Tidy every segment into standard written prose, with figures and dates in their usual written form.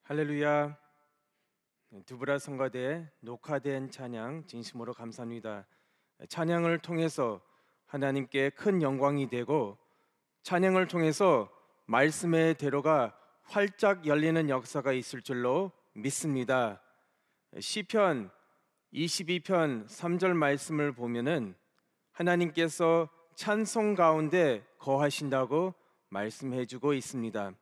할렐루야. 두브라 성가대에 녹화된 찬양 진심으로 감사합니다. 찬양을 통해서 하나님께 큰 영광이 되고, 찬양을 통해서 말씀의 대로가 활짝 열리는 역사가 있을 줄로 믿습니다. 시편 22편 3절 말씀을 보면은 하나님께서 찬송 가운데 거하신다고 말씀해 주고 있습니다.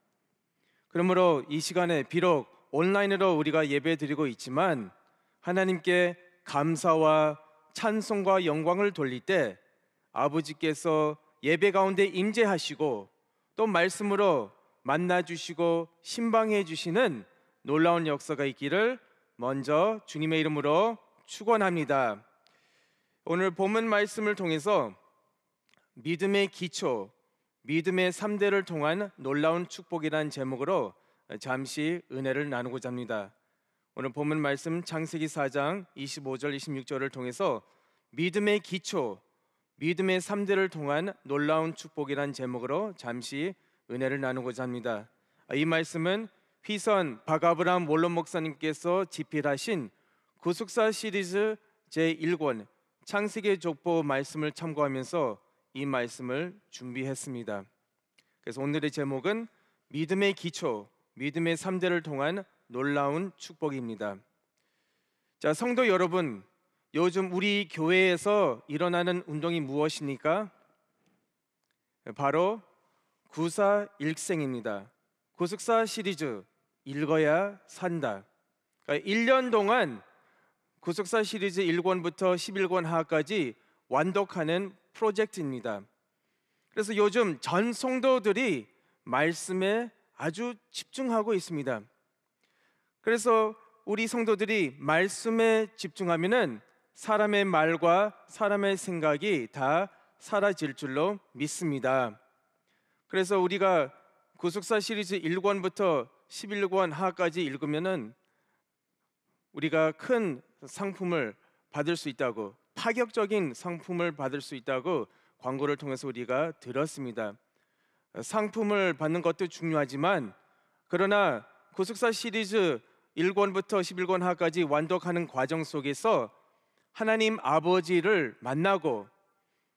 그러므로 이 시간에 비록 온라인으로 우리가 예배 드리고 있지만, 하나님께 감사와 찬송과 영광을 돌릴 때 아버지께서 예배 가운데 임재하시고 또 말씀으로 만나 주시고 신방해 주시는 놀라운 역사가 있기를 먼저 주님의 이름으로 축원합니다. 오늘 본문 말씀을 통해서 믿음의 기초, 믿음의 3대를 통한 놀라운 축복이라는 제목으로 잠시 은혜를 나누고자 합니다. 오늘 본문 말씀 창세기 4장 25절 26절을 통해서 믿음의 기초, 믿음의 3대를 통한 놀라운 축복이라는 제목으로 잠시 은혜를 나누고자 합니다. 이 말씀은 휘선 박아브람 원론 목사님께서 집필하신 구속사 시리즈 제1권 창세기 족보 말씀을 참고하면서 이 말씀을 준비했습니다. 그래서 오늘의 제목은 믿음의 기초, 믿음의 3대를 통한 놀라운 축복입니다. 자, 성도 여러분, 요즘 우리 교회에서 일어나는 운동이 무엇입니까? 바로 구사일생입니다. 구속사 시리즈 읽어야 산다. 그러니까 1년 동안 구속사 시리즈 1권부터 11권 하까지 완독하는 프로젝트입니다. 그래서 요즘 전 성도들이 말씀에 아주 집중하고 있습니다. 그래서 우리 성도들이 말씀에 집중하면은 사람의 말과 사람의 생각이 다 사라질 줄로 믿습니다. 그래서 우리가 구속사 시리즈 1권부터 11권 하까지 읽으면은 우리가 큰 상품을 받을 수 있다고, 파격적인 상품을 받을 수 있다고 광고를 통해서 우리가 들었습니다. 상품을 받는 것도 중요하지만, 그러나 구속사 시리즈 1권부터 11권 하까지 완독하는 과정 속에서 하나님 아버지를 만나고,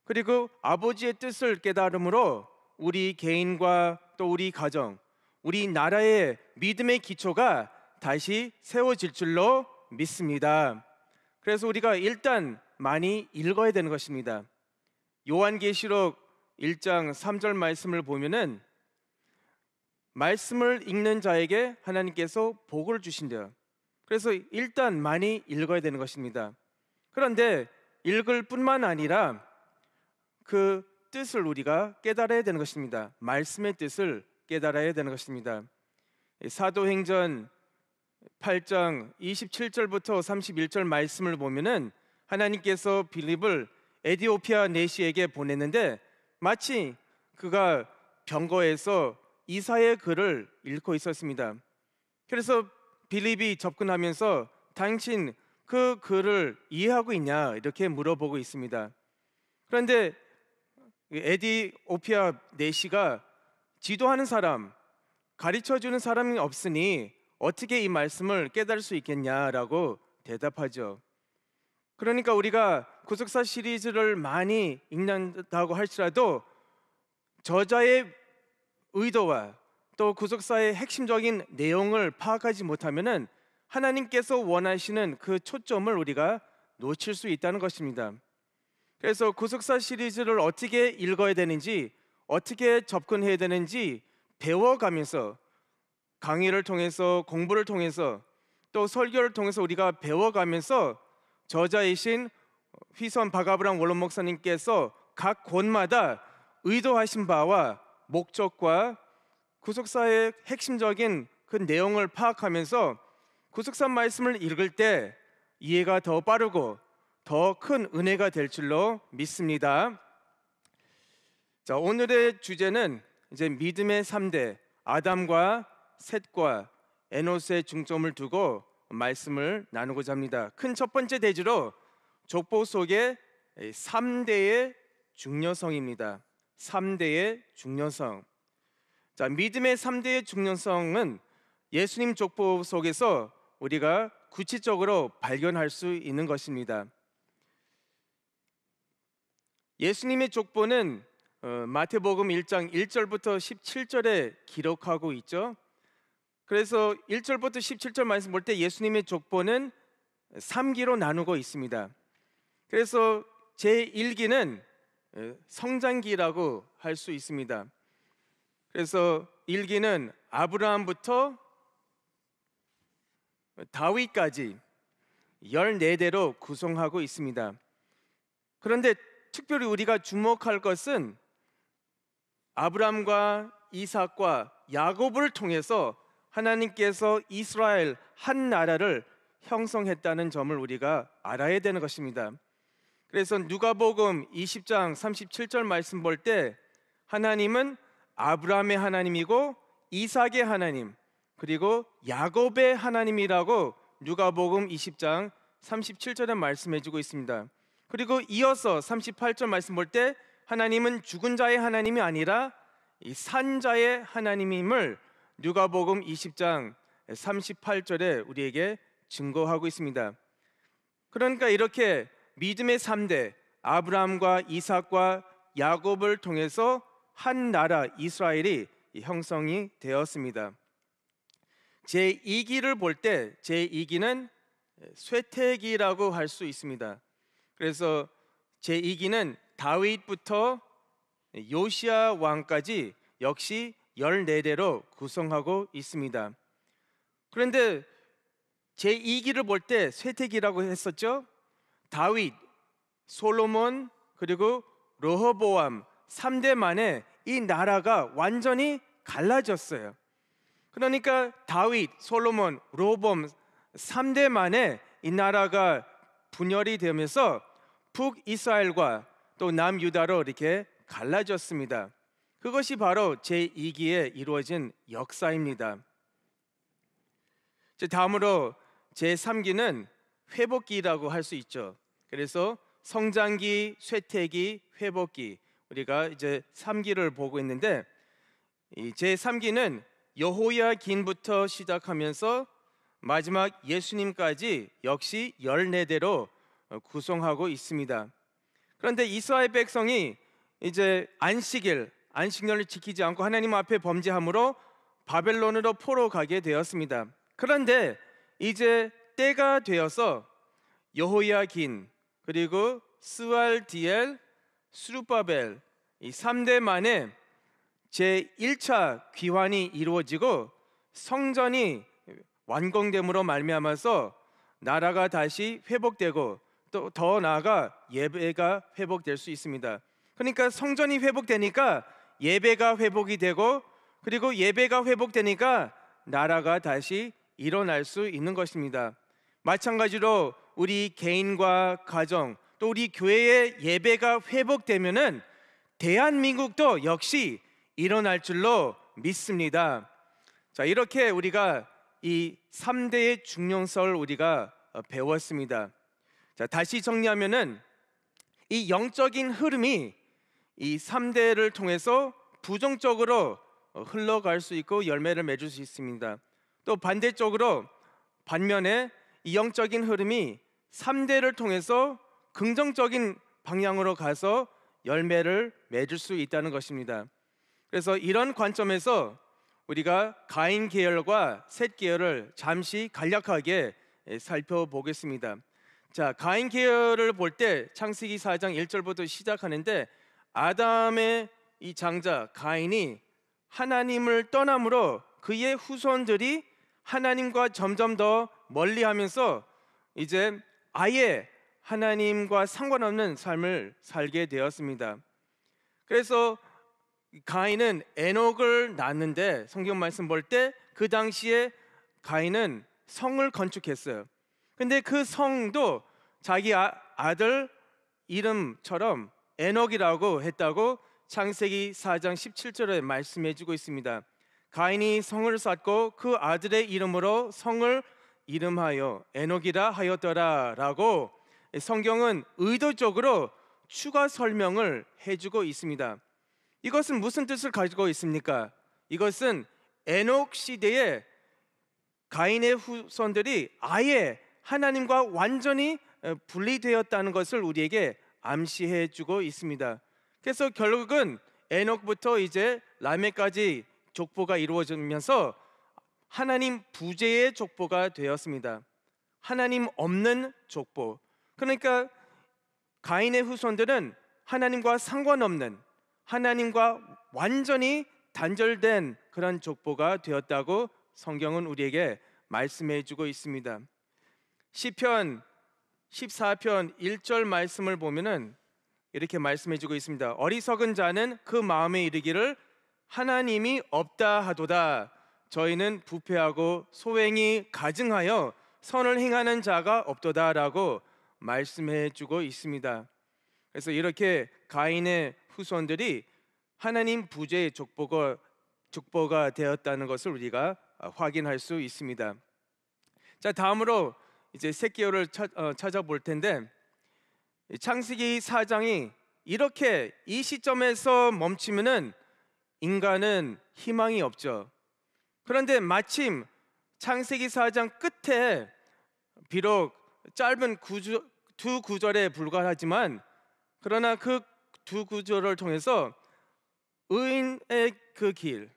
그리고 아버지의 뜻을 깨달음으로 우리 개인과 또 우리 가정, 우리 나라의 믿음의 기초가 다시 세워질 줄로 믿습니다. 그래서 우리가 일단 많이 읽어야 되는 것입니다. 요한계시록 1장 3절 말씀을 보면은 말씀을 읽는 자에게 하나님께서 복을 주신대요. 그래서 일단 많이 읽어야 되는 것입니다. 그런데 읽을 뿐만 아니라 그 뜻을 우리가 깨달아야 되는 것입니다. 말씀의 뜻을 깨달아야 되는 것입니다. 사도행전 8장 27절부터 31절 말씀을 보면은 하나님께서 빌립을 에디오피아 내시에게 보냈는데, 마치 그가 병거에서 이사의 글을 읽고 있었습니다. 그래서 빌립이 접근하면서 당신 그 글을 이해하고 있냐 이렇게 물어보고 있습니다. 그런데 에디오피아 내시가 지도하는 사람, 가르쳐주는 사람이 없으니 어떻게 이 말씀을 깨달을 수 있겠냐라고 대답하죠. 그러니까 우리가 구속사 시리즈를 많이 읽는다고 할지라도 저자의 의도와 또 구속사의 핵심적인 내용을 파악하지 못하면은 하나님께서 원하시는 그 초점을 우리가 놓칠 수 있다는 것입니다. 그래서 구속사 시리즈를 어떻게 읽어야 되는지, 어떻게 접근해야 되는지 배워가면서, 강의를 통해서, 공부를 통해서, 또 설교를 통해서 우리가 배워가면서 저자이신 휘선 박아브람 원론 목사님께서 각 권마다 의도하신 바와 목적과 구속사의 핵심적인 그 내용을 파악하면서 구속사 말씀을 읽을 때 이해가 더 빠르고 더 큰 은혜가 될 줄로 믿습니다. 자, 오늘의 주제는 이제 믿음의 3대, 아담과 셋과 에노스의 중점을 두고 말씀을 나누고자 합니다. 큰 첫 번째 대지로 족보 속의 3대의 중요성입니다. 3대의 중요성. 자, 믿음의 3대의 중요성은 예수님 족보 속에서 우리가 구체적으로 발견할 수 있는 것입니다. 예수님의 족보는 마태복음 1장 1절부터 17절에 기록하고 있죠. 그래서 1절부터 17절 말씀 볼 때 예수님의 족보는 3기로 나누고 있습니다. 그래서 제1기는 성장기라고 할 수 있습니다. 그래서 1기는 아브라함부터 다윗까지 14대로 구성하고 있습니다. 그런데 특별히 우리가 주목할 것은 아브라함과 이삭과 야곱을 통해서 하나님께서 이스라엘 한 나라를 형성했다는 점을 우리가 알아야 되는 것입니다. 그래서 누가복음 20장 37절 말씀 볼 때 하나님은 아브라함의 하나님이고 이삭의 하나님 그리고 야곱의 하나님이라고 누가복음 20장 37절에 말씀해주고 있습니다. 그리고 이어서 38절 말씀 볼 때 하나님은 죽은 자의 하나님이 아니라 이 산자의 하나님임을 누가복음 20장 38절에 우리에게 증거하고 있습니다. 그러니까 이렇게 믿음의 3대 아브라함과 이삭과 야곱을 통해서 한 나라 이스라엘이 형성이 되었습니다. 제2기를 볼 때 제2기는 쇠퇴기라고 할 수 있습니다. 그래서 제2기는 다윗부터 요시야 왕까지 역시 14대로 구성하고 있습니다. 그런데 제2기를 볼 때 쇠퇴기라고 했었죠. 다윗, 솔로몬 그리고 르호보암 3대 만에 이 나라가 완전히 갈라졌어요. 그러니까 다윗, 솔로몬, 르호보암 3대 만에 이 나라가 분열이 되면서 북이스라엘과 또 남유다로 이렇게 갈라졌습니다. 그것이 바로 제2기에 이루어진 역사입니다. 다음으로 제3기는 회복기라고 할 수 있죠. 그래서 성장기, 쇠퇴기, 회복기 우리가 이제 3기를 보고 있는데 이 제3기는 여호야긴부터 시작하면서 마지막 예수님까지 역시 14대로 구성하고 있습니다. 그런데 이스라엘 백성이 이제 안식년을 지키지 않고 하나님 앞에 범죄함으로 바벨론으로 포로 가게 되었습니다. 그런데 이제 때가 되어서 여호야긴 그리고 스알디엘, 스룹바벨 이 3대 만에 제1차 귀환이 이루어지고 성전이 완공됨으로 말미암아서 나라가 다시 회복되고 또 더 나아가 예배가 회복될 수 있습니다. 그러니까 성전이 회복되니까 예배가 회복이 되고 그리고 예배가 회복되니까 나라가 다시 일어날 수 있는 것입니다. 마찬가지로 우리 개인과 가정 또 우리 교회의 예배가 회복되면은 대한민국도 역시 일어날 줄로 믿습니다. 자, 이렇게 우리가 이 3대의 중요성을 우리가 배웠습니다. 자, 다시 정리하면은 이 영적인 흐름이 이 3대를 통해서 부정적으로 흘러갈 수 있고 열매를 맺을 수 있습니다. 또 반면에 이 영적인 흐름이 3대를 통해서 긍정적인 방향으로 가서 열매를 맺을 수 있다는 것입니다. 그래서 이런 관점에서 우리가 가인 계열과 셋 계열을 잠시 간략하게 살펴보겠습니다. 자, 가인 계열을 볼 때 창세기 4장 1절부터 시작하는데 아담의 이 장자 가인이 하나님을 떠남으로 그의 후손들이 하나님과 점점 더 멀리하면서 이제 아예 하나님과 상관없는 삶을 살게 되었습니다. 그래서 가인은 에녹을 낳았는데 성경 말씀 볼 때 그 당시에 가인은 성을 건축했어요. 근데 그 성도 자기 아들 이름처럼 에녹이라고 했다고 창세기 4장 17절에 말씀해주고 있습니다. 가인이 성을 쌓고 그 아들의 이름으로 성을 이름하여 에녹이라 하였더라 라고 성경은 의도적으로 추가 설명을 해주고 있습니다. 이것은 무슨 뜻을 가지고 있습니까? 이것은 에녹 시대에 가인의 후손들이 아예 하나님과 완전히 분리되었다는 것을 우리에게 암시해 주고 있습니다. 그래서 결국은 에녹부터 이제 라멕까지 족보가 이루어지면서 하나님 부재의 족보가 되었습니다. 하나님 없는 족보. 그러니까 가인의 후손들은 하나님과 상관없는, 하나님과 완전히 단절된 그런 족보가 되었다고 성경은 우리에게 말씀해 주고 있습니다. 시편 14편 1절 말씀을 보면은 이렇게 말씀해 주고 있습니다. 어리석은 자는 그 마음에 이르기를 하나님이 없다 하도다. 저희는 부패하고 소행이 가증하여 선을 행하는 자가 없도다라고 말씀해 주고 있습니다. 그래서 이렇게 가인의 후손들이 하나님 부재의 족보가 되었다는 것을 우리가 확인할 수 있습니다. 자, 다음으로 이제 셋기요를 찾아볼 텐데, 창세기 4장이 이렇게 이 시점에서 멈추면은 인간은 희망이 없죠. 그런데 마침 창세기 4장 끝에 비록 짧은 두 구절에 불과하지만, 그러나 그 두 구절을 통해서 의인의 그 길,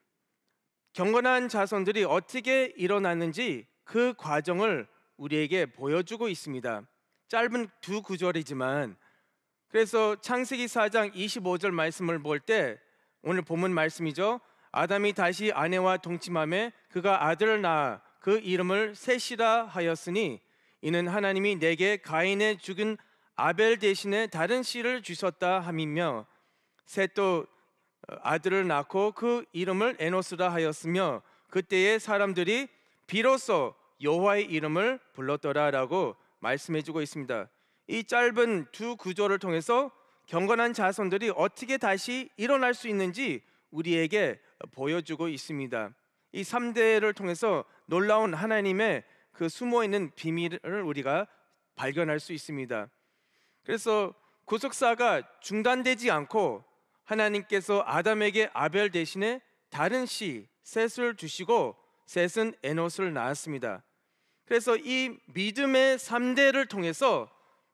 경건한 자손들이 어떻게 일어났는지 그 과정을 우리에게 보여주고 있습니다. 짧은 두 구절이지만, 그래서 창세기 4장 25절 말씀을 볼 때 오늘 본문 말씀이죠. 아담이 다시 아내와 동침하매 그가 아들을 낳아 그 이름을 셋이라 하였으니 이는 하나님이 내게 가인의 죽은 아벨 대신에 다른 씨를 주셨다 함이며, 셋도 아들을 낳고 그 이름을 에노스라 하였으며 그때의 사람들이 비로소 여호와의 이름을 불렀더라라고 말씀해주고 있습니다. 이 짧은 두 구절을 통해서 경건한 자손들이 어떻게 다시 일어날 수 있는지 우리에게 보여주고 있습니다. 이 3대를 통해서 놀라운 하나님의 그 숨어있는 비밀을 우리가 발견할 수 있습니다. 그래서 구속사가 중단되지 않고 하나님께서 아담에게 아벨 대신에 다른 씨 셋을 주시고 셋은 에노스를 낳았습니다. 그래서 이 믿음의 3대를 통해서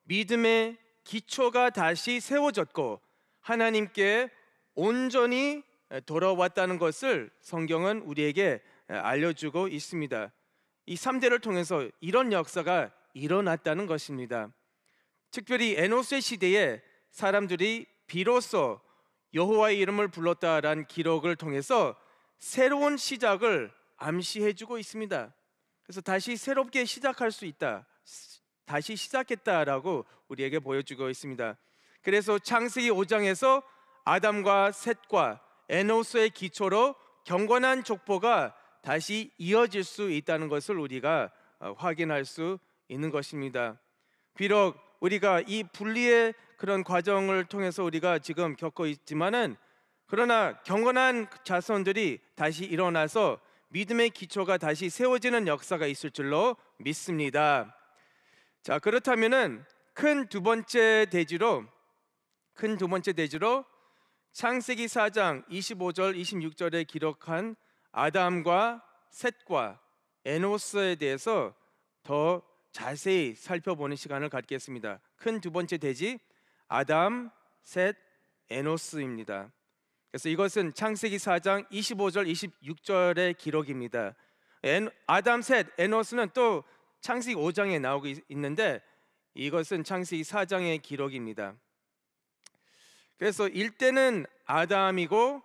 믿음의 기초가 다시 세워졌고 하나님께 온전히 돌아왔다는 것을 성경은 우리에게 알려주고 있습니다. 이 3대를 통해서 이런 역사가 일어났다는 것입니다. 특별히 에노스의 시대에 사람들이 비로소 여호와의 이름을 불렀다라는 기록을 통해서 새로운 시작을 암시해주고 있습니다. 그래서 다시 새롭게 시작할 수 있다, 다시 시작했다라고 우리에게 보여주고 있습니다. 그래서 창세기 5장에서 아담과 셋과 에노스의 기초로 경건한 족보가 다시 이어질 수 있다는 것을 우리가 확인할 수 있는 것입니다. 비록 우리가 이 분리의 그런 과정을 통해서 우리가 지금 겪고 있지만은, 그러나 경건한 자손들이 다시 일어나서 믿음의 기초가 다시 세워지는 역사가 있을 줄로 믿습니다. 자, 그렇다면은 큰 두 번째 대지로 창세기 4장 25절 26절에 기록한 아담과 셋과 에노스에 대해서 더 자세히 살펴보는 시간을 갖겠습니다. 큰 두 번째 대지 아담, 셋, 에노스입니다. 그래서 이것은 창세기 4장 25절 26절의 기록입니다. 아담, 셋, 에노스는 또 창세기 5장에 나오고 있는데 이것은 창세기 4장의 기록입니다. 그래서 1대는 아담이고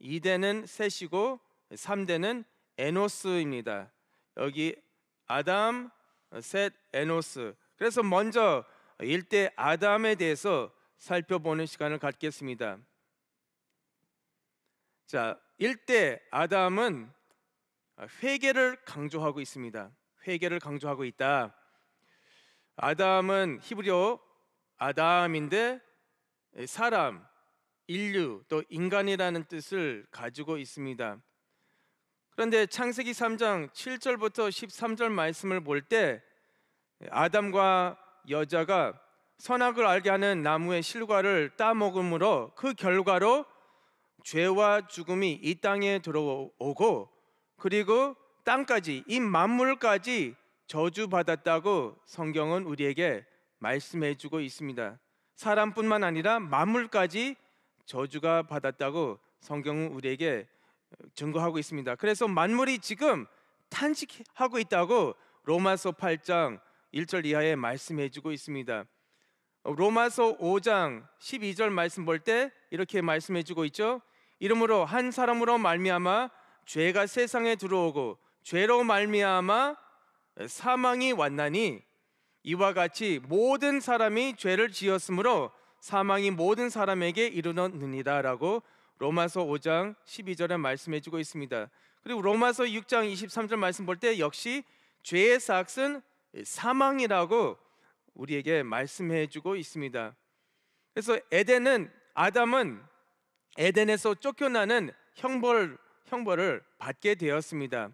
2대는 셋이고 3대는 에노스입니다. 여기 아담, 셋, 에노스. 그래서 먼저 1대 아담에 대해서 살펴보는 시간을 갖겠습니다. 자, 1대 아담은 회개를 강조하고 있습니다. 회개를 강조하고 있다. 아담은 히브리어 아담인데 사람, 인류, 또 인간이라는 뜻을 가지고 있습니다. 그런데 창세기 3장 7절부터 13절 말씀을 볼 때 아담과 여자가 선악을 알게 하는 나무의 실과를 따먹음으로 그 결과로 죄와 죽음이 이 땅에 들어오고, 그리고 땅까지, 이 만물까지 저주받았다고 성경은 우리에게 말씀해주고 있습니다. 사람뿐만 아니라 만물까지 저주가 받았다고 성경은 우리에게 증거하고 있습니다. 그래서 만물이 지금 탄식하고 있다고 로마서 8장 1절 이하에 말씀해주고 있습니다. 로마서 5장 12절 말씀 볼 때 이렇게 말씀해주고 있죠. 이러므로 한 사람으로 말미암아 죄가 세상에 들어오고 죄로 말미암아 사망이 왔나니 이와 같이 모든 사람이 죄를 지었으므로 사망이 모든 사람에게 이르렀느니라 라고 로마서 5장 12절에 말씀해주고 있습니다. 그리고 로마서 6장 23절 말씀 볼 때 역시 죄의 삭은 사망이라고 우리에게 말씀해주고 있습니다. 그래서 아담은 에덴에서 쫓겨나는 형벌을 받게 되었습니다.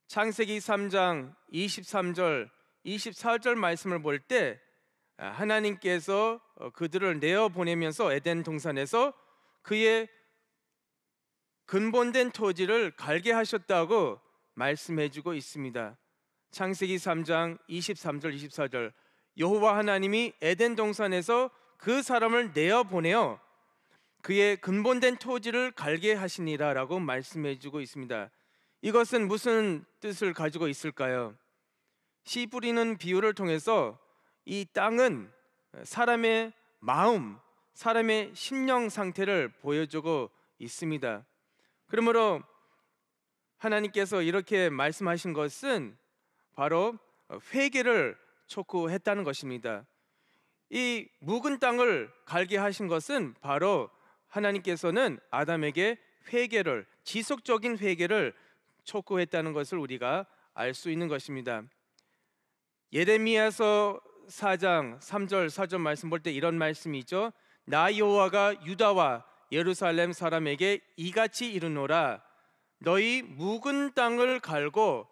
창세기 3장 23절 24절 말씀을 볼 때 하나님께서 그들을 내어보내면서 에덴 동산에서 그의 근본된 토지를 갈게 하셨다고 말씀해주고 있습니다. 창세기 3장 23절 24절 여호와 하나님이 에덴 동산에서 그 사람을 내어보내어 그의 근본된 토지를 갈게 하시니라 라고 말씀해주고 있습니다. 이것은 무슨 뜻을 가지고 있을까요? 씨 뿌리는 비유를 통해서 이 땅은 사람의 마음, 사람의 심령 상태를 보여주고 있습니다. 그러므로 하나님께서 이렇게 말씀하신 것은 바로 회개를 촉구했다는 것입니다. 이 묵은 땅을 갈게 하신 것은 바로 하나님께서는 아담에게 지속적인 회개를 촉구했다는 것을 우리가 알 수 있는 것입니다. 예레미야서 4장 3절 4절 말씀 볼 때 이런 말씀이 있죠. 나 여호와가 유다와 예루살렘 사람에게 이같이 이르노라. 너희 묵은 땅을 갈고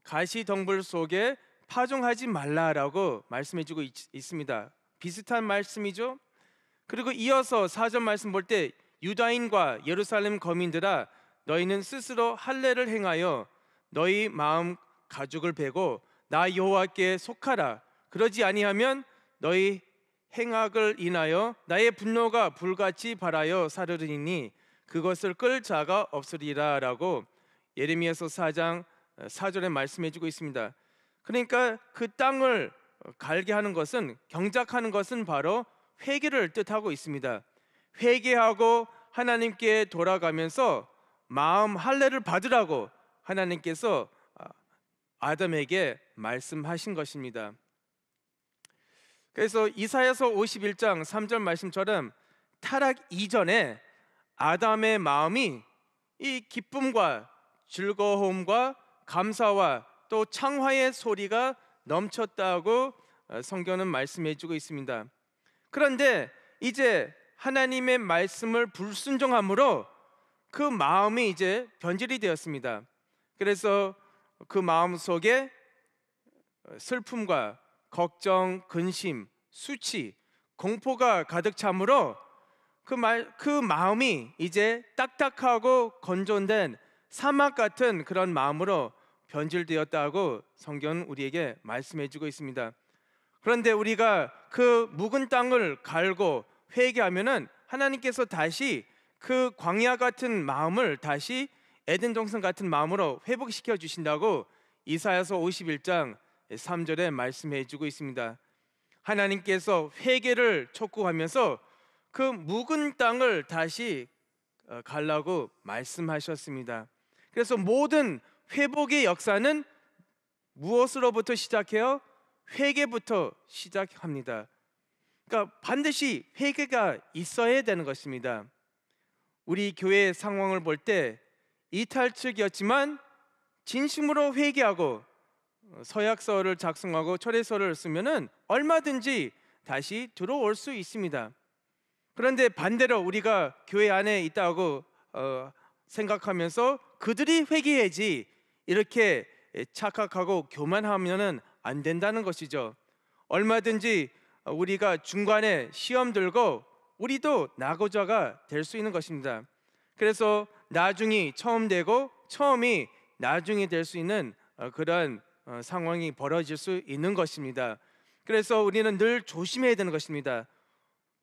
가시덩불 속에 파종하지 말라라고 말씀해주고 있습니다. 비슷한 말씀이죠. 그리고 이어서 4절 말씀 볼 때 유다인과 예루살렘 거민들아 너희는 스스로 할례를 행하여 너희 마음 가죽을 베고 나 여호와께 속하라. 그러지 아니하면 너희 행악을 인하여 나의 분노가 불같이 발하여 사르르니 그것을 끌 자가 없으리라 라고 예레미야서 4장 4절에 말씀해주고 있습니다. 그러니까 그 땅을 갈게 하는 것은, 경작하는 것은 바로 회개를 뜻하고 있습니다. 회개하고 하나님께 돌아가면서 마음 할례를 받으라고 하나님께서 아담에게 말씀하신 것입니다. 그래서 이사야서 51장 3절 말씀처럼 타락 이전에 아담의 마음이 이 기쁨과 즐거움과 감사와 또 창화의 소리가 넘쳤다고 성경은 말씀해주고 있습니다. 그런데 이제 하나님의 말씀을 불순종함으로 그 마음이 이제 변질이 되었습니다. 그래서 그 마음 속에 슬픔과 걱정, 근심, 수치, 공포가 가득 차므로 그 마음이 이제 딱딱하고 건조된 사막 같은 그런 마음으로 변질되었다고 성경은 우리에게 말씀해주고 있습니다. 그런데 우리가 그 묵은 땅을 갈고 회개하면은 하나님께서 다시 그 광야 같은 마음을 다시 에덴 동산 같은 마음으로 회복시켜 주신다고 이사야서 51장 3절에 말씀해주고 있습니다. 하나님께서 회개를 촉구하면서 그 묵은 땅을 다시 갈라고 말씀하셨습니다. 그래서 모든 회복의 역사는 무엇으로부터 시작해요? 회개부터 시작합니다. 그러니까 반드시 회개가 있어야 되는 것입니다. 우리 교회의 상황을 볼 때 이탈측이었지만 진심으로 회개하고 서약서를 작성하고 철회서를 쓰면은 얼마든지 다시 들어올 수 있습니다. 그런데 반대로 우리가 교회 안에 있다고 생각하면서 그들이 회개해야지 이렇게 착각하고 교만하면은 안 된다는 것이죠. 얼마든지 우리가 중간에 시험 들고 우리도 낙오자가 될 수 있는 것입니다. 그래서 나중이 처음 되고 처음이 나중에 될 수 있는 그런 상황이 벌어질 수 있는 것입니다. 그래서 우리는 늘 조심해야 되는 것입니다.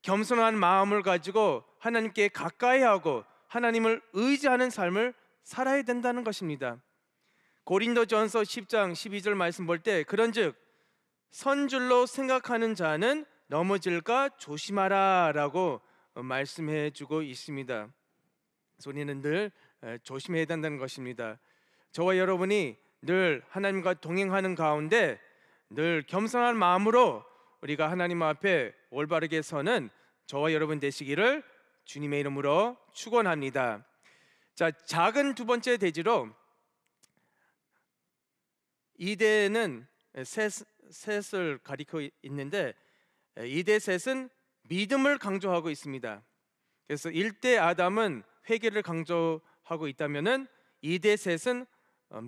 겸손한 마음을 가지고 하나님께 가까이 하고 하나님을 의지하는 삶을 살아야 된다는 것입니다. 고린도전서 10장 12절 말씀 볼 때 그런즉 선줄로 생각하는 자는 넘어질까 조심하라 라고 말씀해 주고 있습니다. 그래서 우리는 늘 조심해야 된다는 것입니다. 저와 여러분이 늘 하나님과 동행하는 가운데 늘 겸손한 마음으로 우리가 하나님 앞에 올바르게 서는 저와 여러분 되시기를 주님의 이름으로 축원합니다. 자, 작은 두 번째 대지로 이대는 셋을 가리켜 있는데 이대 셋은 믿음을 강조하고 있습니다. 그래서 1대 아담은 회개를 강조하고 있다면은 2대 셋은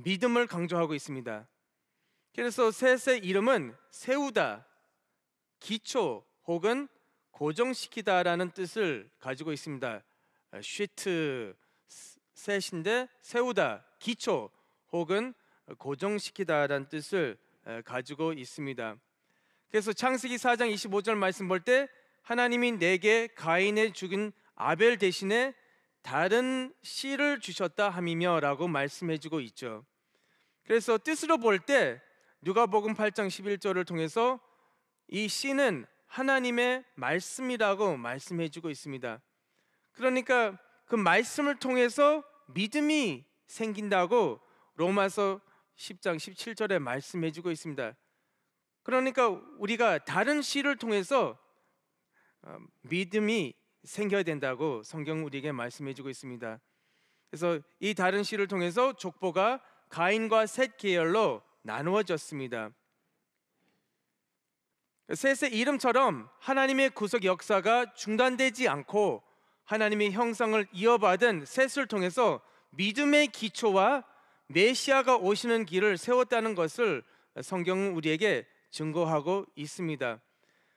믿음을 강조하고 있습니다. 그래서 셋의 이름은 세우다, 기초 혹은 고정시키다라는 뜻을 가지고 있습니다. 쉬트 셋인데 세우다, 기초 혹은 고정시키다라는 뜻을 가지고 있습니다. 그래서 창세기 4장 25절 말씀 볼 때 하나님이 내게 가인의 죽인 아벨 대신에 다른 씨를 주셨다 함이며 라고 말씀해주고 있죠. 그래서 뜻으로 볼 때 누가복음 8장 11절을 통해서 이 씨는 하나님의 말씀이라고 말씀해주고 있습니다. 그러니까 그 말씀을 통해서 믿음이 생긴다고 로마서 10장 17절에 말씀해주고 있습니다. 그러니까 우리가 다른 씨를 통해서 믿음이 생겨야 된다고 성경은 우리에게 말씀해주고 있습니다. 그래서 이 다른 씨를 통해서 족보가 가인과 셋 계열로 나누어졌습니다. 셋의 이름처럼 하나님의 구속 역사가 중단되지 않고 하나님의 형상을 이어받은 셋을 통해서 믿음의 기초와 메시아가 오시는 길을 세웠다는 것을 성경은 우리에게 증거하고 있습니다.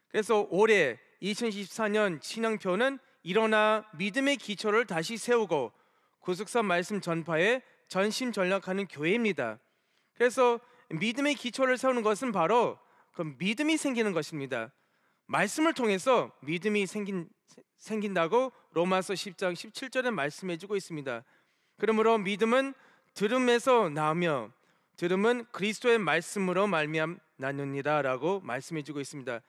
그래서 올해 2024년 신앙표는 일어나 믿음의 기초를 다시 세우고 구속사 말씀 전파에 전심전력하는 교회입니다. 그래서 믿음의 기초를 세우는 것은 바로 그 믿음이 생기는 것입니다. 말씀을 통해서 믿음이 생긴다고 로마서 10장 17절에 말씀해주고 있습니다. 그러므로 믿음은 들음에서 나오며 들음은 그리스도의 말씀으로 말미암나느니라 라고 말씀해주고 있습니다.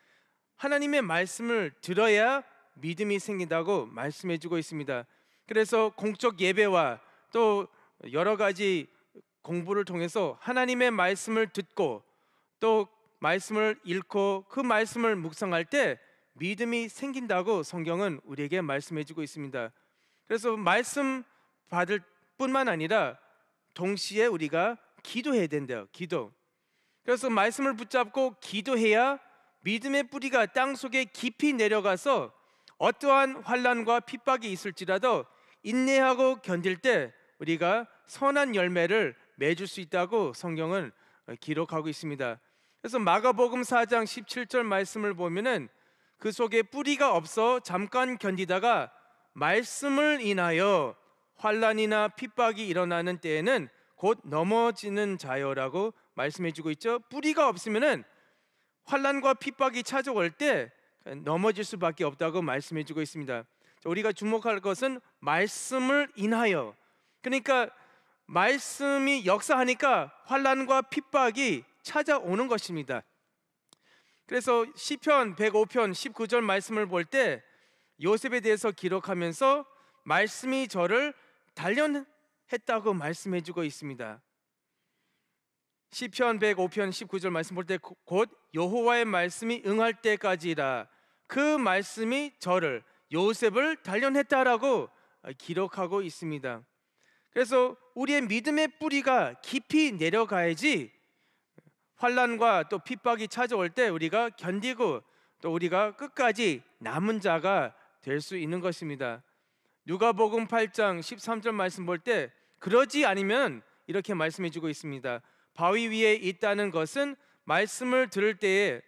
하나님의 말씀을 들어야 믿음이 생긴다고 말씀해주고 있습니다. 그래서 공적 예배와 또 여러 가지 공부를 통해서 하나님의 말씀을 듣고 또 말씀을 읽고 그 말씀을 묵상할 때 믿음이 생긴다고 성경은 우리에게 말씀해주고 있습니다. 그래서 말씀 받을 뿐만 아니라 동시에 우리가 기도해야 된대요. 기도. 그래서 말씀을 붙잡고 기도해야 믿음의 뿌리가 땅 속에 깊이 내려가서 어떠한 환난과 핍박이 있을지라도 인내하고 견딜 때 우리가 선한 열매를 맺을 수 있다고 성경은 기록하고 있습니다. 그래서 마가복음 4장 17절 말씀을 보면은 그 속에 뿌리가 없어 잠깐 견디다가 말씀을 인하여 환난이나 핍박이 일어나는 때에는 곧 넘어지는 자여라고 말씀해주고 있죠. 뿌리가 없으면은 환난과 핍박이 찾아올 때 넘어질 수밖에 없다고 말씀해주고 있습니다. 우리가 주목할 것은 말씀을 인하여, 그러니까 말씀이 역사하니까 환난과 핍박이 찾아오는 것입니다. 그래서 시편 105편 19절 말씀을 볼 때 요셉에 대해서 기록하면서 말씀이 저를 단련했다고 말씀해주고 있습니다. 시편 105편 19절 말씀 볼 때 곧 여호와의 말씀이 응할 때까지라 그 말씀이 저를 요셉을 단련했다라고 기록하고 있습니다. 그래서 우리의 믿음의 뿌리가 깊이 내려가야지 환난과 또 핍박이 찾아올 때 우리가 견디고 또 우리가 끝까지 남은 자가 될 수 있는 것입니다. 누가복음 8장 13절 말씀 볼 때 그러지 않으면 이렇게 말씀해 주고 있습니다. 바위 위에 있다는 것은 말씀을 들을 때에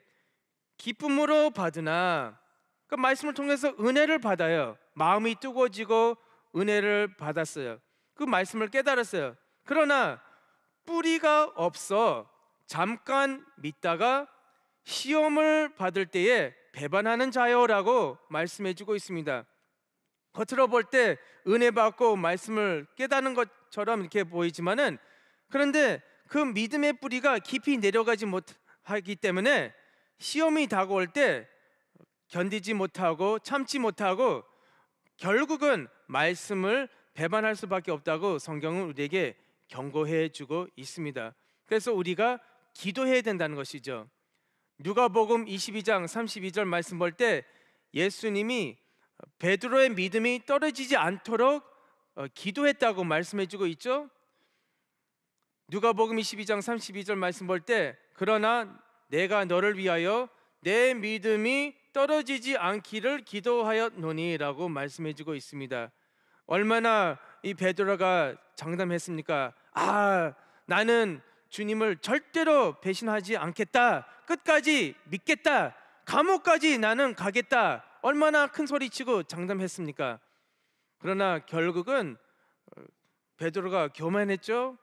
기쁨으로 받으나 그 말씀을 통해서 은혜를 받아요. 마음이 뜨거워지고 은혜를 받았어요. 그 말씀을 깨달았어요. 그러나 뿌리가 없어 잠깐 믿다가 시험을 받을 때에 배반하는 자요라고 말씀해주고 있습니다. 겉으로 볼 때 은혜 받고 말씀을 깨닫는 것처럼 이렇게 보이지만은, 그런데 그 믿음의 뿌리가 깊이 내려가지 못하기 때문에 시험이 다가올 때 견디지 못하고 참지 못하고 결국은 말씀을 배반할 수밖에 없다고 성경은 우리에게 경고해 주고 있습니다. 그래서 우리가 기도해야 된다는 것이죠. 누가복음 22장 32절 말씀 볼 때 예수님이 베드로의 믿음이 떨어지지 않도록 기도했다고 말씀해 주고 있죠. 누가복음 22장 32절 말씀 볼 때 그러나 내가 너를 위하여 내 믿음이 떨어지지 않기를 기도하였노니라고 말씀해 주고 있습니다. 얼마나 이 베드로가 장담했습니까? 나는 주님을 절대로 배신하지 않겠다, 끝까지 믿겠다, 감옥까지 나는 가겠다, 얼마나 큰 소리치고 장담했습니까? 그러나 결국은 베드로가 교만했죠.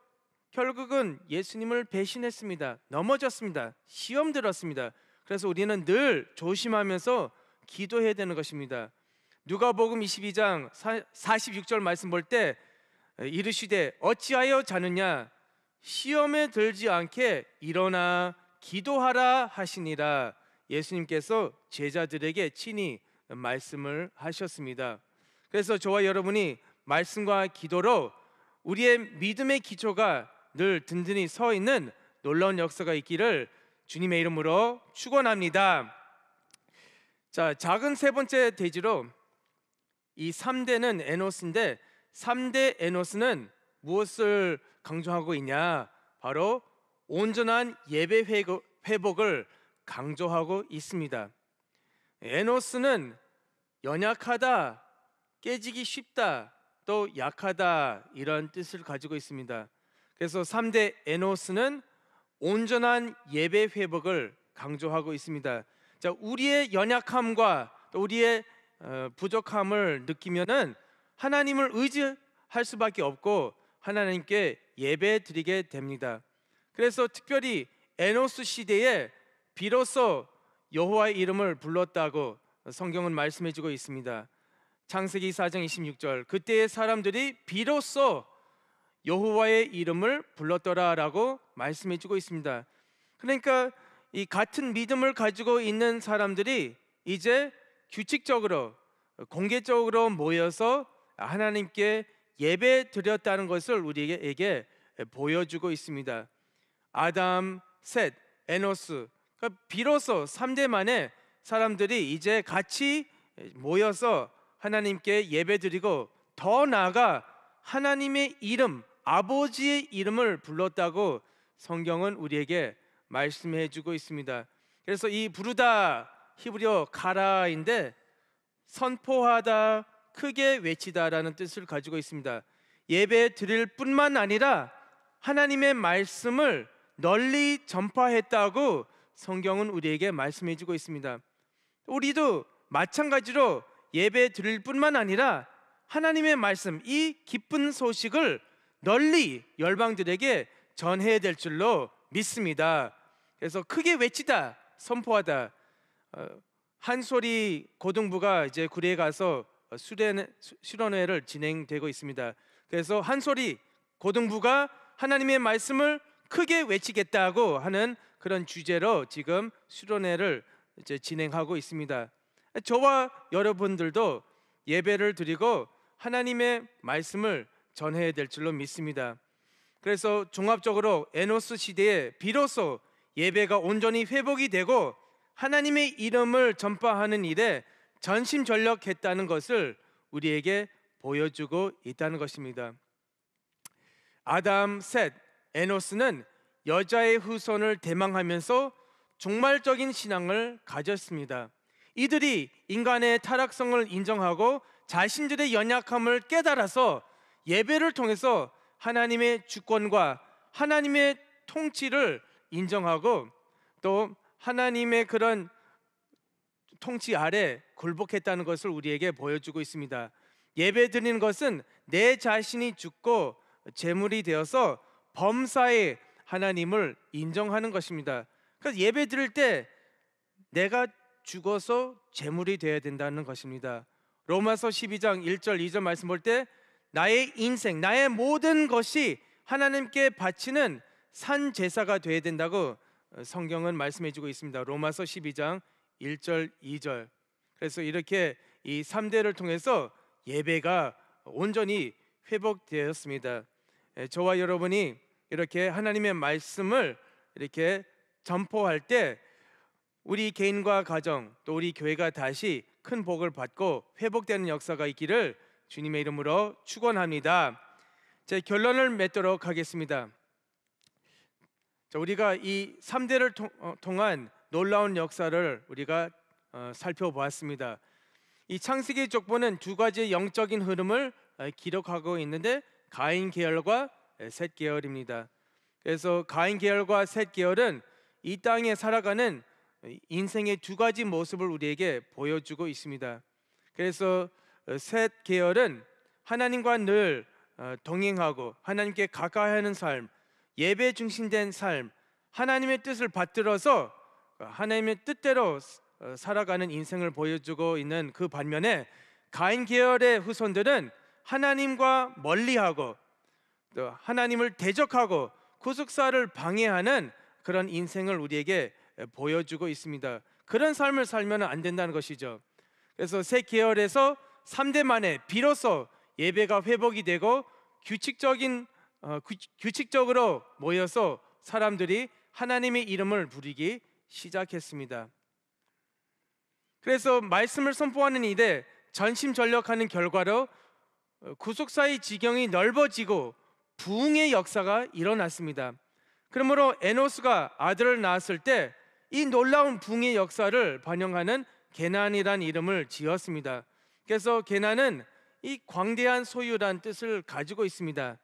결국은 예수님을 배신했습니다. 넘어졌습니다. 시험 들었습니다. 그래서 우리는 늘 조심하면서 기도해야 되는 것입니다. 누가복음 22장 46절 말씀 볼 때 이르시되 어찌하여 자느냐 시험에 들지 않게 일어나 기도하라 하시니라. 예수님께서 제자들에게 친히 말씀을 하셨습니다. 그래서 저와 여러분이 말씀과 기도로 우리의 믿음의 기초가 늘 든든히 서 있는 놀라운 역사가 있기를 주님의 이름으로 축원합니다. 자, 작은 세 번째 대지로 이 3대는 에노스인데 3대 에노스는 무엇을 강조하고 있냐? 바로 온전한 예배 회복을 강조하고 있습니다. 에노스는 연약하다, 깨지기 쉽다, 또 약하다 이런 뜻을 가지고 있습니다. 그래서 3대 에노스는 온전한 예배 회복을 강조하고 있습니다. 자, 우리의 연약함과 또 우리의 부족함을 느끼면은 하나님을 의지할 수밖에 없고 하나님께 예배 드리게 됩니다. 그래서 특별히 에노스 시대에 비로소 여호와의 이름을 불렀다고 성경은 말씀해주고 있습니다. 창세기 4장 26절 그때의 사람들이 비로소 여호와의 이름을 불렀더라라고 말씀해주고 있습니다. 그러니까 이 같은 믿음을 가지고 있는 사람들이 이제 규칙적으로 공개적으로 모여서 하나님께 예배 드렸다는 것을 우리에게 보여주고 있습니다. 아담, 셋, 에노스, 그러니까 비로소 3대 만에 사람들이 이제 같이 모여서 하나님께 예배 드리고 더 나아가 하나님의 이름, 아버지의 이름을 불렀다고 성경은 우리에게 말씀해 주고 있습니다. 그래서 이 부르다 히브리어 가라인데 선포하다, 크게 외치다라는 뜻을 가지고 있습니다. 예배 드릴 뿐만 아니라 하나님의 말씀을 널리 전파했다고 성경은 우리에게 말씀해 주고 있습니다. 우리도 마찬가지로 예배 드릴 뿐만 아니라 하나님의 말씀, 이 기쁜 소식을 널리 열방들에게 전해야 될 줄로 믿습니다. 그래서 크게 외치다, 선포하다. 한솔이 고등부가 이제 구례에 가서 수련회를 진행되고 있습니다. 그래서 한솔이 고등부가 하나님의 말씀을 크게 외치겠다고 하는 그런 주제로 지금 수련회를 이제 진행하고 있습니다. 저와 여러분들도 예배를 드리고 하나님의 말씀을 전해야 될 줄로 믿습니다. 그래서 종합적으로 에노스 시대에 비로소 예배가 온전히 회복이 되고 하나님의 이름을 전파하는 일에 전심전력했다는 것을 우리에게 보여주고 있다는 것입니다. 아담, 셋, 에노스는 여자의 후손을 대망하면서 종말적인 신앙을 가졌습니다. 이들이 인간의 타락성을 인정하고 자신들의 연약함을 깨달아서 예배를 통해서 하나님의 주권과 하나님의 통치를 인정하고 또 하나님의 그런 통치 아래 굴복했다는 것을 우리에게 보여주고 있습니다. 예배 드리는 것은 내 자신이 죽고 제물이 되어서 범사에 하나님을 인정하는 것입니다. 그래서 예배 드릴 때 내가 죽어서 제물이 되어야 된다는 것입니다. 로마서 12장 1절 2절 말씀 볼 때 나의 인생, 나의 모든 것이 하나님께 바치는 산 제사가 되어야 된다고 성경은 말씀해 주고 있습니다. 로마서 12장 1절 2절. 그래서 이렇게 이 3대를 통해서 예배가 온전히 회복되었습니다. 저와 여러분이 이렇게 하나님의 말씀을 이렇게 전포할 때 우리 개인과 가정 또 우리 교회가 다시 큰 복을 받고 회복되는 역사가 있기를 주님의 이름으로 축원합니다. 제 결론을 맺도록 하겠습니다. 우리가 이 3대를 통한 놀라운 역사를 우리가 살펴보았습니다. 이 창세기 족보는 두 가지의 영적인 흐름을 기록하고 있는데 가인 계열과 셋 계열입니다. 그래서 가인 계열과 셋 계열은 이 땅에 살아가는 인생의 두 가지 모습을 우리에게 보여주고 있습니다. 그래서 셋 계열은 하나님과 늘 동행하고 하나님께 가까이 하는 삶, 예배 중심된 삶, 하나님의 뜻을 받들어서 하나님의 뜻대로 살아가는 인생을 보여주고 있는 그 반면에 가인 계열의 후손들은 하나님과 멀리하고 또 하나님을 대적하고 구속사를 방해하는 그런 인생을 우리에게 보여주고 있습니다. 그런 삶을 살면 안 된다는 것이죠. 그래서 세 계열에서 3대 만에 비로소 예배가 회복이 되고 규칙적으로 모여서 사람들이 하나님의 이름을 부르기 시작했습니다. 그래서 말씀을 선포하는 이때 전심전력하는 결과로 구속사의 지경이 넓어지고 부흥의 역사가 일어났습니다. 그러므로 에노스가 아들을 낳았을 때 이 놀라운 부흥의 역사를 반영하는 게난이란 이름을 지었습니다. 그래서 게난은 이 광대한 소유란 뜻을 가지고 있습니다.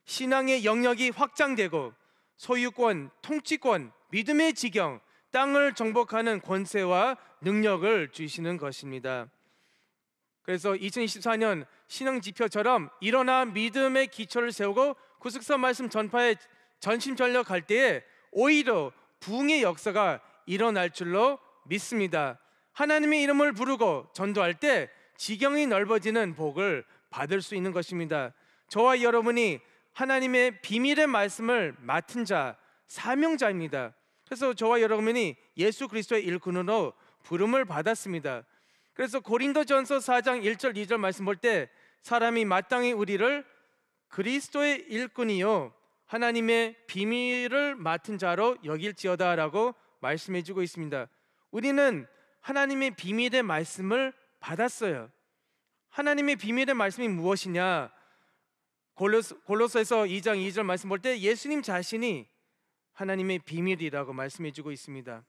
신앙의 영역이 확장되고 소유권, 통치권, 믿음의 지경, 땅을 정복하는 권세와 능력을 주시는 것입니다. 그래서 2024년 신앙지표처럼 일어나 믿음의 기초를 세우고 구속사 말씀 전파에 전심전력할 때에 오히려 부흥의 역사가 일어날 줄로 믿습니다. 하나님의 이름을 부르고 전도할 때 지경이 넓어지는 복을 받을 수 있는 것입니다. 저와 여러분이 하나님의 비밀의 말씀을 맡은 자, 사명자입니다. 그래서 저와 여러분이 예수 그리스도의 일꾼으로 부름을 받았습니다. 그래서 고린도전서 4장 1절 2절 말씀 볼 때 사람이 마땅히 우리를 그리스도의 일꾼이요 하나님의 비밀을 맡은 자로 여길지어다라고 말씀해주고 있습니다. 우리는 하나님의 비밀의 말씀을 받았어요. 하나님의 비밀의 말씀이 무엇이냐? 골로새서 2장 2절 말씀 볼 때 예수님 자신이 하나님의 비밀이라고 말씀해주고 있습니다.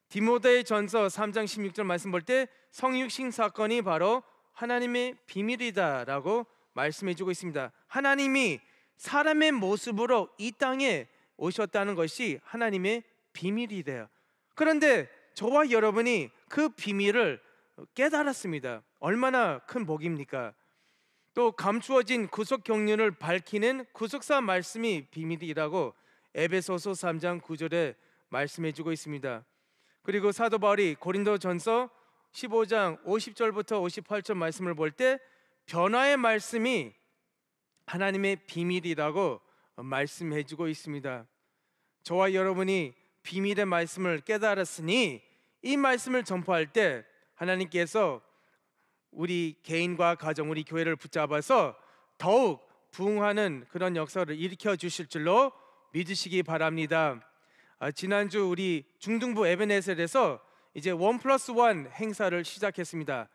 디모데전서 3장 16절 말씀 볼 때 성육신 사건이 바로 하나님의 비밀이다라고 말씀해주고 있습니다. 하나님이 사람의 모습으로 이 땅에 오셨다는 것이 하나님의 비밀이래요. 그런데 저와 여러분이 그 비밀을 깨달았습니다. 얼마나 큰 복입니까? 또 감추어진 구속 경륜을 밝히는 구속사 말씀이 비밀이라고 에베소서 3장 9절에 말씀해주고 있습니다. 그리고 사도 바울이 고린도전서 15장 50절부터 58절 말씀을 볼 때 변화의 말씀이 하나님의 비밀이라고 말씀해주고 있습니다. 저와 여러분이 비밀의 말씀을 깨달았으니 이 말씀을 전파할 때 하나님께서 우리 개인과 가정, 우리 교회를 붙잡아서 더욱 부흥하는 그런 역사를 일으켜 주실 줄로 믿으시기 바랍니다. 지난주 우리 중등부 에베네셀에서 이제 1+1 행사를 시작했습니다.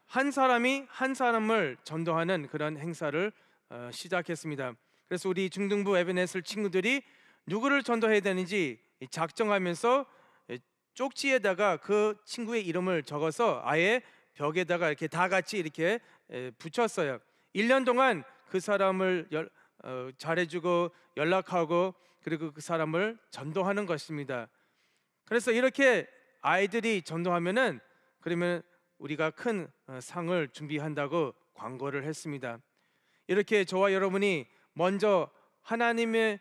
한 사람이 한 사람을 전도하는 그런 행사를 시작했습니다. 그래서 우리 중등부 에베네셀 친구들이 누구를 전도해야 되는지 작정하면서 쪽지에다가 그 친구의 이름을 적어서 아예 벽에다가 이렇게 다 같이 이렇게 붙였어요. 1년 동안 그 사람을 잘해주고 연락하고 그리고 그 사람을 전도하는 것입니다. 그래서 이렇게 아이들이 전도하면은 그러면 우리가 큰 상을 준비한다고 광고를 했습니다. 이렇게 저와 여러분이 먼저 하나님의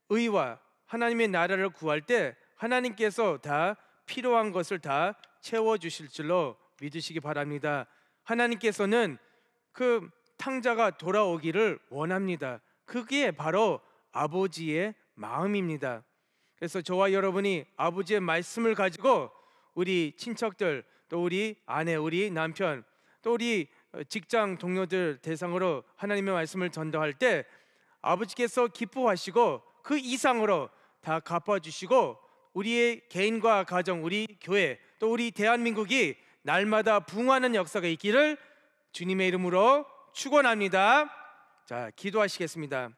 의와 하나님의 나라를 구할 때 하나님께서 다 필요한 것을 다 채워주실 줄로 믿으시기 바랍니다. 하나님께서는 그 탕자가 돌아오기를 원합니다. 그게 바로 아버지의 마음입니다. 그래서 저와 여러분이 아버지의 말씀을 가지고 우리 친척들, 또 우리 아내, 우리 남편, 또 우리 직장 동료들 대상으로 하나님의 말씀을 전달할 때 아버지께서 기뻐하시고 그 이상으로 다 갚아주시고 우리의 개인과 가정, 우리 교회, 또 우리 대한민국이 날마다 부흥하는 역사가 있기를 주님의 이름으로 축원합니다. 자, 기도하시겠습니다.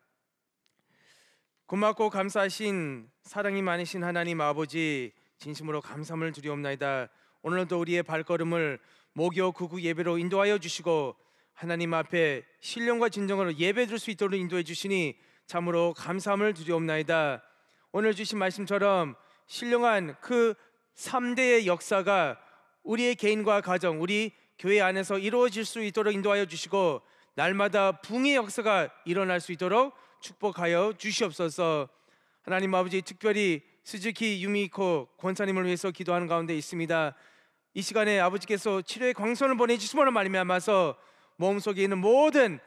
고맙고 감사하신 사랑이 많으신 하나님 아버지, 진심으로 감사함을 드리옵나이다. 오늘도 우리의 발걸음을 목요 구구 예배로 인도하여 주시고 하나님 앞에 신령과 진정으로 예배드릴 수 있도록 인도해 주시니 참으로 감사함을 드리옵나이다. 오늘 주신 말씀처럼 신령한 그 3대의 역사가 우리의 개인과 가정, 우리 교회 안에서 이루어질 수 있도록 인도하여 주시고 날마다 붕의 역사가 일어날 수 있도록 축복하여 주시옵소서. 하나님 아버지, 특별히 스즈키 유미코 권사님을 위해서 기도하는 가운데 있습니다. 이 시간에 아버지께서 치료의 광선을 보내주심으로 말미암아서 몸속에 있는 모든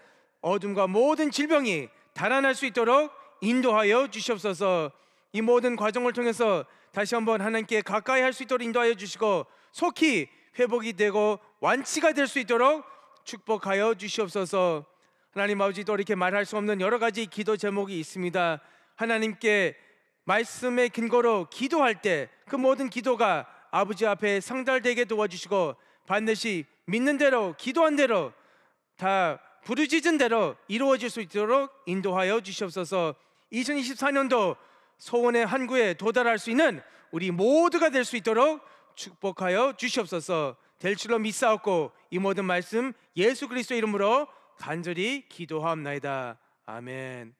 어둠과 모든 질병이 달아날 수 있도록 인도하여 주시옵소서. 이 모든 과정을 통해서 다시 한번 하나님께 가까이 할 수 있도록 인도하여 주시고 속히 회복이 되고 완치가 될 수 있도록 축복하여 주시옵소서. 하나님 아버지, 또 이렇게 말할 수 없는 여러 가지 기도 제목이 있습니다. 하나님께 말씀의 근거로 기도할 때 그 모든 기도가 아버지 앞에 상달되게 도와주시고 반드시 믿는 대로, 기도한 대로, 다 부르짖은 대로 이루어질 수 있도록 인도하여 주시옵소서. 2024년도 소원의 항구에 도달할 수 있는 우리 모두가 될 수 있도록 축복하여 주시옵소서. 될 줄로 믿사옵고 이 모든 말씀 예수 그리스도의 이름으로 간절히 기도하옵나이다. 아멘.